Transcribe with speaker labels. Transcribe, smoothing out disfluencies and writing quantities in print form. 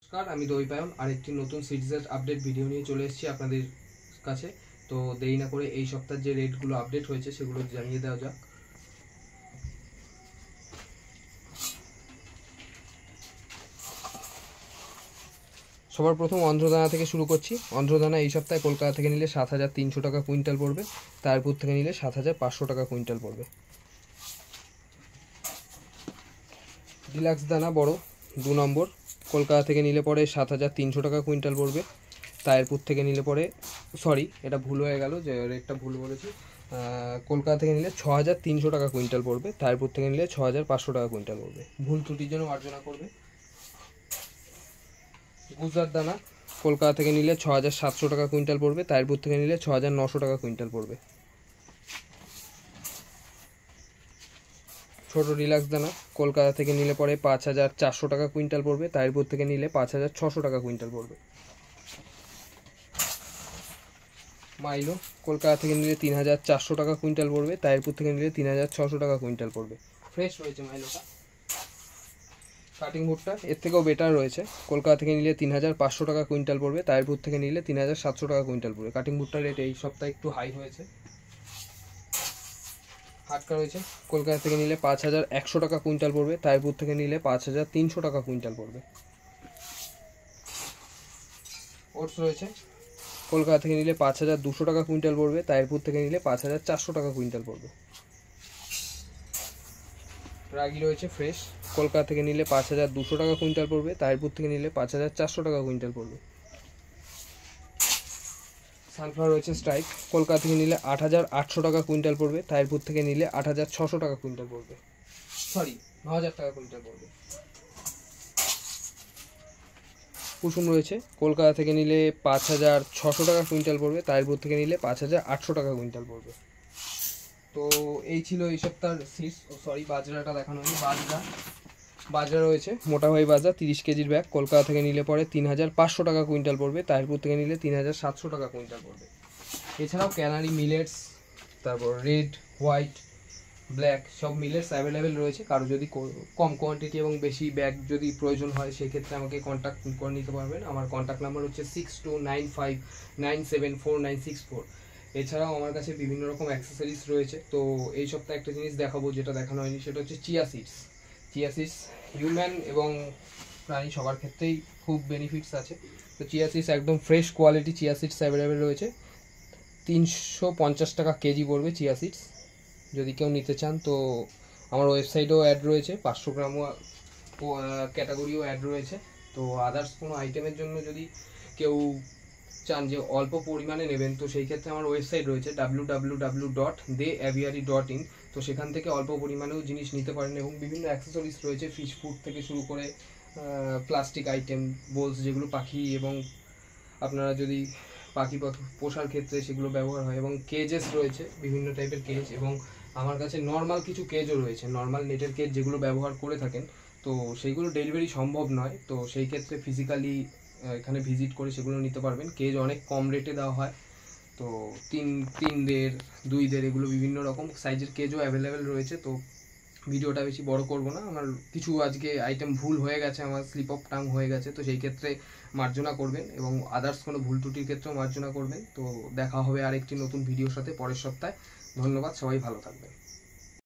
Speaker 1: নমস্কার, আমি দৈপায়ন আরেকটি নতুন সিরিজের আপডেট ভিডিও নিয়ে চলে এসেছি আপনাদের কাছে। তো দেরি না করে এই সপ্তাহের যে রেটগুলো আপডেট হয়েছে সেগুলো জানিয়ে দেওয়া যাক। সবার প্রথম অন্ধ্রদানা থেকে শুরু করছি। অন্ধ্রদানা এই সপ্তাহে কলকাতা থেকে নিলে 7,300 টাকা কুইন্টাল পড়বে, তারপুর থেকে নিলে 7,500 টাকা কুইন্টাল পড়বে। ডিলাক্স দানা বড় 2 নম্বর কলকাতা থেকে নিলে পরে 7,300 টাকা কুইন্টাল পড়বে, তায়েরপুর থেকে নিলে পরে এটা ভুল হয়ে গেল, যে রেটটা ভুল বলেছি। কলকাতা থেকে নিলে 6,300 টাকা কুইন্টাল পড়বে, তায়েরপুর থেকে নিলে 6,500 টাকা কুইন্টাল পড়বে। ভুল ত্রুটির জন্য মার্জনা করবে। গুজরাট দানা কলকাতা থেকে নিলে 6,700 টাকা কুইন্টাল পড়বে, তায়েরপুর থেকে নিলে 6,900 টাকা কুইন্টাল পড়বে। ছোটো রিল্যাক্স দানা কলকাতা থেকে নিলে পরে 5,400 টাকা কুইন্টাল পড়বে, তায়েরপুর থেকে নিলে 5,600 টাকা কুইন্টাল পড়বে। মাইলো কলকাতা থেকে নিলে 3,400 টাকা কুইন্টাল পড়বে, তায়েরপুর থেকে নিলে 3,600 টাকা কুইন্টাল পড়বে। ফ্রেশ রয়েছে মাইলোটা। কাটিং ভুট্টা এর থেকেও বেটার রয়েছে, কলকাতা থেকে নিলে 3,500 টাকা কুইন্টাল পড়বে, তায়েরপুর থেকে নিলে 3,700 টাকা কুইন্টাল পড়বে। কাটিং ভুট্টার রেট এই সপ্তাহে একটু হাই হয়েছে। হাটকা রয়েছে, কলকাতা থেকে নিলে 5,100 টাকা কুইন্টাল পড়বে, তায়েরপুর থেকে নিলে 5,300 টাকা কুইন্টাল পড়বে। ওটস রয়েছে, কলকাতা থেকে নিলে 5,200 টাকা কুইন্টাল পড়বে, তায়েরপুর থেকে নিলে 5,400 টাকা কুইন্টাল পড়বে। রাগি রয়েছে ফ্রেশ, কলকাতা থেকে নিলে 5,200 টাকা কুইন্টাল পড়বে, তায়েরপুর থেকে নিলে 5,400 টাকা কুইন্টাল পড়বে। সানফ্লাওয়ার রয়েছে স্ট্রাইক, কলকাতা থেকে নিলে 8,800 টাকা কুইন্টাল পড়বে, তায়েরপুর থেকে নিলে 8,600 টাকা কুইন্টাল পড়বে। 9,000 টাকা কুইন্টাল পড়বে। কুসুম রয়েছে, কলকাতা থেকে নিলে 5,600 টাকা কুইন্টাল পড়বে, তায়েরপুর থেকে নিলে 5,800 টাকা কুইন্টাল পড়বে। তো এই ছিল এই সপ্তাহের সিডস। বাজরাটা দেখানো হয়নি। বাজরা রয়েছে মোটা ভাই বাজরা 30 কেজির ব্যাগ, কলকাতা থেকে নিলে পরে 3,500 টাকা কুইন্টাল পড়বে, তায়েরপুর থেকে নিলে 3,700 টাকা কুইন্টাল পড়বে। এছাড়াও ক্যানারি মিলেটস, তারপর রেড, হোয়াইট, ব্ল্যাক সব মিলেটস অ্যাভেলেবেল রয়েছে। কারো যদি কম কোয়ান্টিটি এবং বেশি ব্যাগ যদি প্রয়োজন হয় সেক্ষেত্রে আমাকে কন্ট্যাক্ট করে নিতে পারবেন। আমার কন্ট্যাক্ট নাম্বার হচ্ছে 6295974964। এছাড়াও আমার কাছে বিভিন্ন রকম অ্যাক্সেসরিজ রয়েছে। তো এই সপ্তাহে একটা জিনিস দেখাবো যেটা দেখানো হয়নি, সেটা হচ্ছে চিয়া সিডস। হিউম্যান এবং প্রাণী সবার ক্ষেত্রেই খুব বেনিফিটস আছে। তো চিয়া সিডস একদম fresh quality chia seeds available রয়েছে। 350 টাকা কেজি পড়বে চিয়া সিডস। যদি কেউ নিতে চান তো আমার ওয়েবসাইটেও অ্যাড রয়েছে, 500 গ্রামও ক্যাটাগরিও অ্যাড রয়েছে। তো আদার্স কোনো আইটেমের জন্য যদি কেউ চান যে অল্প পরিমাণে নেবেন, তো সেই ক্ষেত্রে আমার ওয়েবসাইট রয়েছে www.deaviary.in। তো সেখান থেকে অল্প পরিমাণেও জিনিস নিতে পারেন এবং বিভিন্ন অ্যাক্সেসরিজ রয়েছে, ফিশ ফুড থেকে শুরু করে প্লাস্টিক আইটেম, বোলস যেগুলো পাখি এবং আপনারা যদি পাখি পোষার ক্ষেত্রে সেগুলো ব্যবহার হয়, এবং কেজেস রয়েছে বিভিন্ন টাইপের কেজ, এবং আমার কাছে নর্মাল কিছু কেজও রয়েছে, নর্মাল নেটের কেজ যেগুলো ব্যবহার করে থাকেন। তো সেইগুলো ডেলিভারি সম্ভব নয়, তো সেই ক্ষেত্রে ফিজিক্যালি এখানে ভিজিট করে সেগুলো নিতে পারবেন। কেজ অনেক কম রেটে দেওয়া হয়। তো 3.5 2 এগুলো বিভিন্ন রকম সাইজের কেজও অ্যাভেলেবেল রয়েছে। তো ভিডিওটা বেশি বড় করব না, আমার কিছু আজকে আইটেম ভুল হয়ে গেছে, আমার স্লিপ অফ টাং হয়ে গেছে, তো সেই ক্ষেত্রে মার্জনা করবেন এবং আদার্স কোনো ভুল ত্রুটির ক্ষেত্রেও মার্জনা করবেন। তো দেখা হবে আরেকটি নতুন ভিডিওর সাথে পরের সপ্তাহে। ধন্যবাদ, সবাই ভালো থাকবেন।